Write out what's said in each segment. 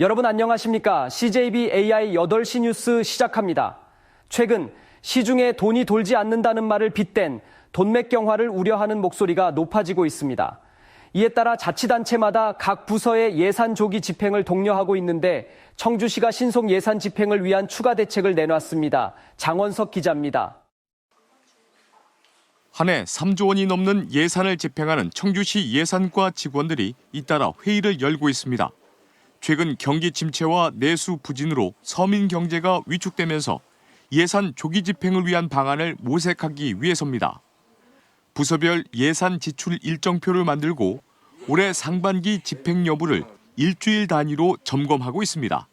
여러분 안녕하십니까? CJB AI 8시 뉴스 시작합니다. 최근 시중에 돈이 돌지 않는다는 말을 빗댄 돈맥경화를 우려하는 목소리가 높아지고 있습니다. 이에 따라 자치단체마다 각 부서의 예산 조기 집행을 독려하고 있는데 청주시가 신속 예산 집행을 위한 추가 대책을 내놨습니다. 장원석 기자입니다. 한 해 3조 원이 넘는 예산을 집행하는 청주시 예산과 직원들이 잇따라 회의를 열고 있습니다. 최근 경기 침체와 내수 부진으로 서민 경제가 위축되면서 예산 조기 집행을 위한 방안을 모색하기 위해서입니다. 부서별 예산 지출 일정표를 만들고 올해 상반기 집행 여부를 일주일 단위로 점검하고 있습니다.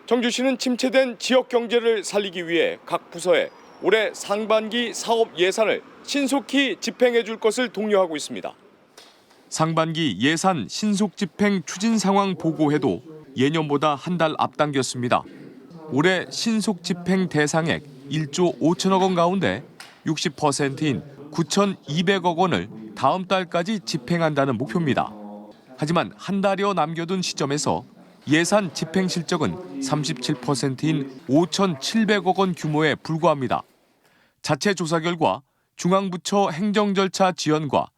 청주시는 침체된 지역 경제를 살리기 위해 각 부서에 올해 상반기 사업 예산을 신속히 집행해 줄 것을 독려하고 있습니다. 상반기 예산 신속 집행 추진 상황 보고회도 예년보다 한 달 앞당겼습니다. 올해 신속 집행 대상액 1조 5천억 원 가운데 60%인 9,200억 원을 다음 달까지 집행한다는 목표입니다. 하지만 한 달여 남겨둔 시점에서 예산 집행 실적은 37%인 5,700억 원 규모에 불과합니다. 자체 조사 결과 중앙부처 행정 절차 지연과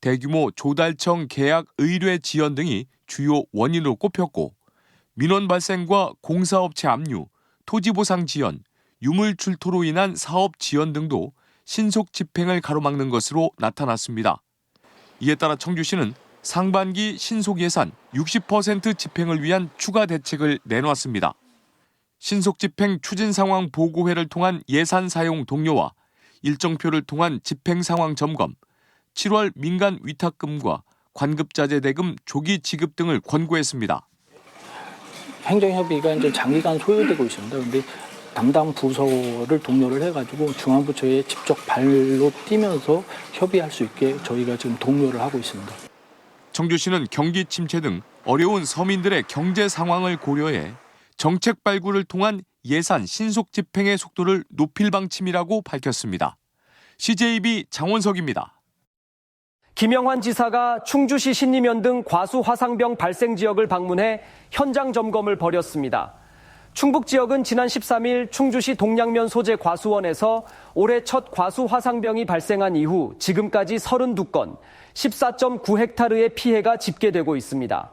대규모 조달청 계약 의뢰 지연 등이 주요 원인으로 꼽혔고 민원 발생과 공사업체 압류, 토지보상 지연, 유물 출토로 인한 사업 지연 등도 신속 집행을 가로막는 것으로 나타났습니다. 이에 따라 청주시는 상반기 신속 예산 60% 집행을 위한 추가 대책을 내놓았습니다. 신속 집행 추진 상황 보고회를 통한 예산 사용 동료와 일정표를 통한 집행 상황 점검, 7월 민간 위탁금과 관급자재 대금 조기 지급 등을 권고했습니다. 행정협의가 이제 장기간 소요되고 있습니다. 그런데 담당 부서를 독려를 해가지고 중앙부처에 직접 발로 뛰면서 협의할 수 있게 저희가 지금 독려를 하고 있습니다. 청주시는 경기 침체 등 어려운 서민들의 경제 상황을 고려해 정책 발굴을 통한 예산 신속 집행의 속도를 높일 방침이라고 밝혔습니다. CJB 장원석입니다. 김영환 지사가 충주시 신림면 등 과수 화상병 발생 지역을 방문해 현장 점검을 벌였습니다. 충북 지역은 지난 13일 충주시 동양면 소재 과수원에서 올해 첫 과수 화상병이 발생한 이후 지금까지 32건, 14.9헥타르의 피해가 집계되고 있습니다.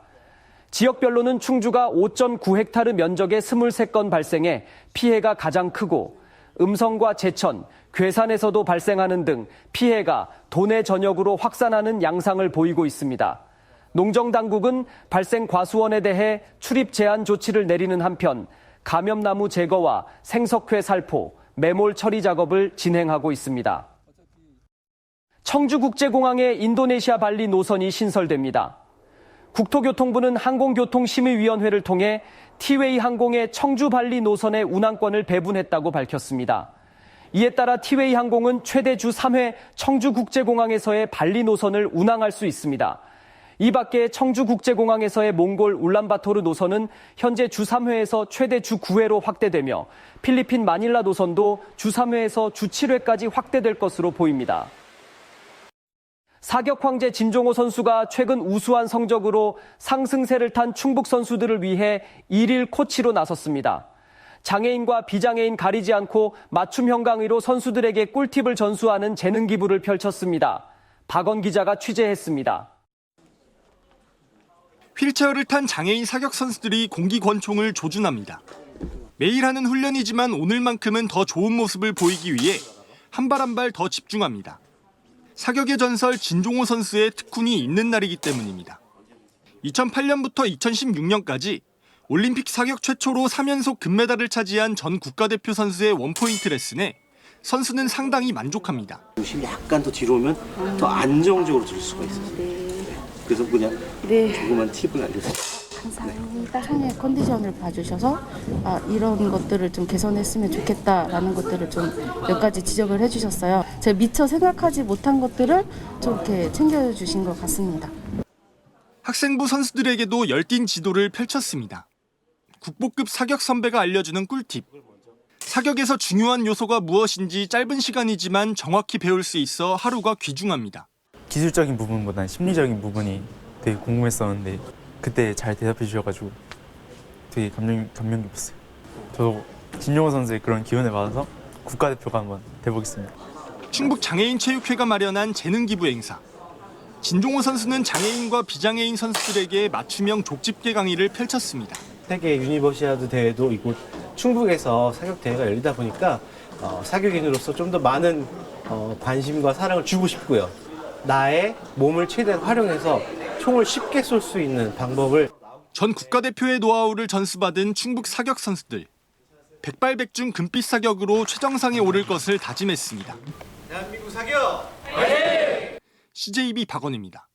지역별로는 충주가 5.9헥타르 면적의 23건 발생해 피해가 가장 크고 음성과 제천, 괴산에서도 발생하는 등 피해가 도내 전역으로 확산하는 양상을 보이고 있습니다. 농정당국은 발생 과수원에 대해 출입 제한 조치를 내리는 한편 감염나무 제거와 생석회 살포, 매몰 처리 작업을 진행하고 있습니다. 청주국제공항에 인도네시아 발리 노선이 신설됩니다. 국토교통부는 항공교통심의위원회를 통해 티웨이 항공의 청주 발리 노선의 운항권을 배분했다고 밝혔습니다. 이에 따라 티웨이 항공은 최대 주 3회 청주국제공항에서의 발리 노선을 운항할 수 있습니다. 이 밖에 청주국제공항에서의 몽골 울란바토르 노선은 현재 주 3회에서 최대 주 9회로 확대되며 필리핀 마닐라 노선도 주 3회에서 주 7회까지 확대될 것으로 보입니다. 사격 황제 진종호 선수가 최근 우수한 성적으로 상승세를 탄 충북 선수들을 위해 일일 코치로 나섰습니다. 장애인과 비장애인 가리지 않고 맞춤형 강의로 선수들에게 꿀팁을 전수하는 재능 기부를 펼쳤습니다. 박원 기자가 취재했습니다. 휠체어를 탄 장애인 사격 선수들이 공기 권총을 조준합니다. 매일 하는 훈련이지만 오늘만큼은 더 좋은 모습을 보이기 위해 한 발 한 발 더 집중합니다. 사격의 전설 진종호 선수의 특훈이 있는 날이기 때문입니다. 2008년부터 2016년까지 올림픽 사격 최초로 3연속 금메달을 차지한 전 국가대표 선수의 원포인트 레슨에 선수는 상당히 만족합니다. 중심이 약간 더 뒤로 오면 더 안정적으로 들 수가 있어요. 네. 그래서 그냥 조그만 팁을 알려드릴게요. 감사합니다. 상의 컨디션을 봐주셔서 이런 것들을 좀 개선했으면 좋겠다라는 것들을 좀 몇 가지 지적을 해주셨어요. 제가 미처 생각하지 못한 것들을 좀 이렇게 챙겨주신 것 같습니다. 학생부 선수들에게도 열띤 지도를 펼쳤습니다. 국보급 사격 선배가 알려주는 꿀팁. 사격에서 중요한 요소가 무엇인지 짧은 시간이지만 정확히 배울 수 있어 하루가 귀중합니다. 기술적인 부분보다는 심리적인 부분이 되게 궁금했었는데 그때 잘 대답해 주셔가지고 되게 감명 깊었어요. 저도 진용호 선수의 그런 기운을 받아서 국가대표가 한번 돼보겠습니다. 충북 장애인 체육회가 마련한 재능 기부 행사. 진종호 선수는 장애인과 비장애인 선수들에게 맞춤형 족집게 강의를 펼쳤습니다. 세계 유니버시아드 대회도 이곳 충북에서 사격 대회가 열리다 보니까 사격인으로서 좀 더 많은 관심과 사랑을 주고 싶고요. 나의 몸을 최대한 활용해서 총을 쉽게 쏠 수 있는 방법을 전 국가대표의 노하우를 전수받은 충북 사격 선수들. 백발백중 금빛 사격으로 최정상에 오를 것을 다짐했습니다. 대한민국 사격! CJB 박원입니다.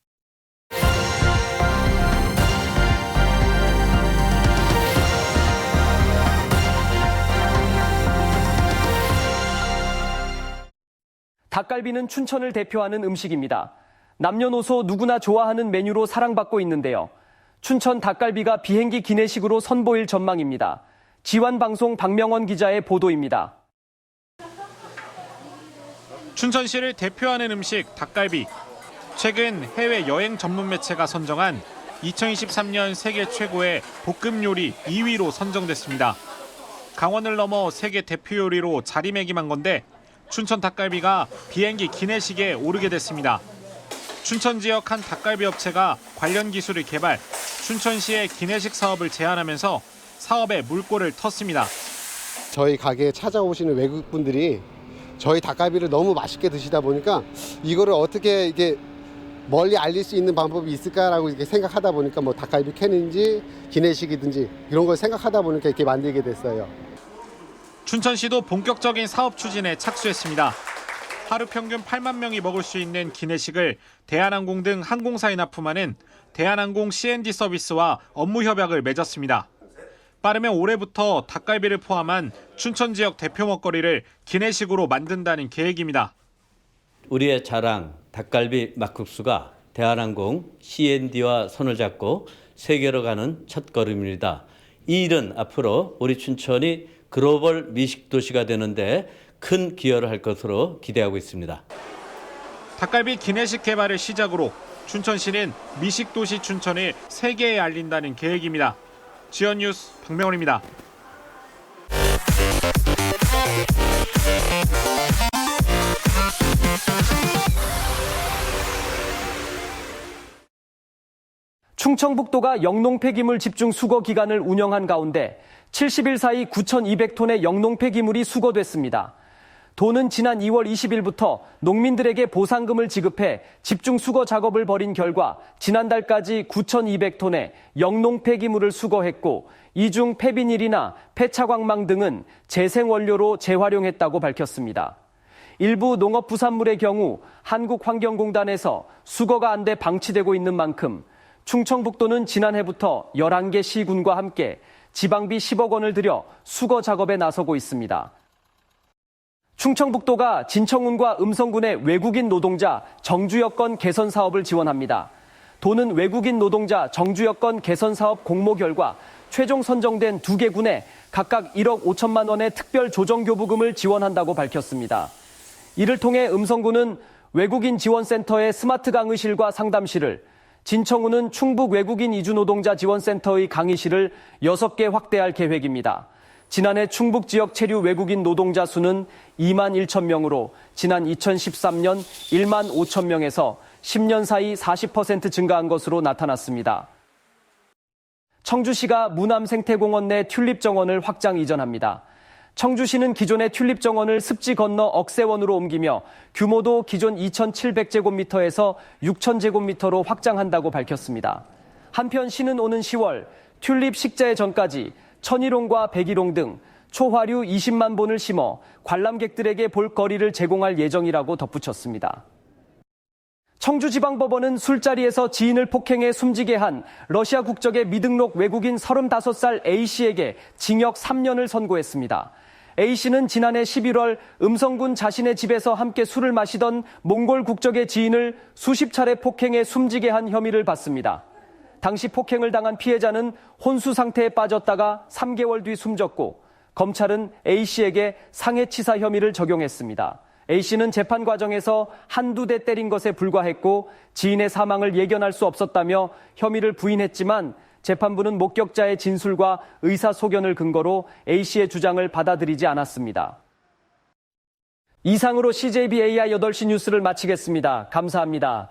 닭갈비는 춘천을 대표하는 음식입니다. 남녀노소 누구나 좋아하는 메뉴로 사랑받고 있는데요. 춘천 닭갈비가 비행기 기내식으로 선보일 전망입니다. 지환방송 박명원 기자의 보도입니다. 춘천시를 대표하는 음식 닭갈비. 최근 해외 여행 전문 매체가 선정한 2023년 세계 최고의 볶음 요리 2위로 선정됐습니다. 강원을 넘어 세계 대표 요리로 자리매김한 건데 춘천 닭갈비가 비행기 기내식에 오르게 됐습니다. 춘천 지역 한 닭갈비 업체가 관련 기술을 개발, 춘천시의 기내식 사업을 제안하면서 사업에 물꼬를 텄습니다. 저희 가게에 찾아오시는 외국분들이 저희 닭갈비를 너무 맛있게 드시다 보니까 이거를 어떻게 이게 멀리 알릴 수 있는 방법이 있을까라고 이렇게 생각하다 보니까 뭐 닭갈비 캔인지 기내식이든지 이런 걸 생각하다 보니까 이렇게 만들게 됐어요. 춘천시도 본격적인 사업 추진에 착수했습니다. 하루 평균 8만 명이 먹을 수 있는 기내식을 대한항공 등 항공사에 납품하는 대한항공 C&D 서비스와 업무 협약을 맺었습니다. 빠르면 올해부터 닭갈비를 포함한 춘천 지역 대표 먹거리를 기내식으로 만든다는 계획입니다. 우리의 자랑 닭갈비 막국수가 대한항공 C&D와 손을 잡고 세계로 가는 첫걸음입니다. 이 일은 앞으로 우리 춘천이 글로벌 미식 도시가 되는데 큰 기여를 할 것으로 기대하고 있습니다. 닭갈비 기내식 개발을 시작으로 춘천시는 미식 도시 춘천을 세계에 알린다는 계획입니다. 지연뉴스 박명원입니다. 충청북도가 영농 폐기물 집중 수거 기간을 운영한 가운데 70일 사이 9,200톤의 영농 폐기물이 수거됐습니다. 도는 지난 2월 20일부터 농민들에게 보상금을 지급해 집중 수거 작업을 벌인 결과 지난달까지 9,200톤의 영농 폐기물을 수거했고 이 중 폐비닐이나 폐차광망 등은 재생원료로 재활용했다고 밝혔습니다. 일부 농업부산물의 경우 한국환경공단에서 수거가 안 돼 방치되고 있는 만큼 충청북도는 지난해부터 11개 시군과 함께 지방비 10억 원을 들여 수거 작업에 나서고 있습니다. 충청북도가 진청군과 음성군의 외국인 노동자 정주 여건 개선 사업을 지원합니다. 도는 외국인 노동자 정주 여건 개선 사업 공모 결과 최종 선정된 2개 군에 각각 1억 5천만 원의 특별 조정교부금을 지원한다고 밝혔습니다. 이를 통해 음성군은 외국인 지원센터의 스마트 강의실과 상담실을, 진청군은 충북 외국인 이주노동자 지원센터의 강의실을 6개 확대할 계획입니다. 지난해 충북 지역 체류 외국인 노동자 수는 2만 1천 명으로 지난 2013년 1만 5천 명에서 10년 사이 40% 증가한 것으로 나타났습니다. 청주시가 무남 생태공원 내 튤립 정원을 확장 이전합니다. 청주시는 기존의 튤립 정원을 습지 건너 억새원으로 옮기며 규모도 기존 2,700제곱미터에서 6,000제곱미터로 확장한다고 밝혔습니다. 한편 시는 오는 10월 튤립 식재 전까지 천일홍과 백일홍 등 초화류 20만 본을 심어 관람객들에게 볼거리를 제공할 예정이라고 덧붙였습니다. 청주지방법원은 술자리에서 지인을 폭행해 숨지게 한 러시아 국적의 미등록 외국인 35살 A씨에게 징역 3년을 선고했습니다. A씨는 지난해 11월 음성군 자신의 집에서 함께 술을 마시던 몽골 국적의 지인을 수십 차례 폭행해 숨지게 한 혐의를 받습니다. 당시 폭행을 당한 피해자는 혼수 상태에 빠졌다가 3개월 뒤 숨졌고 검찰은 A씨에게 상해치사 혐의를 적용했습니다. A씨는 재판 과정에서 한두 대 때린 것에 불과했고 지인의 사망을 예견할 수 없었다며 혐의를 부인했지만 재판부는 목격자의 진술과 의사소견을 근거로 A씨의 주장을 받아들이지 않았습니다. 이상으로 CJB AI 8시 뉴스를 마치겠습니다. 감사합니다.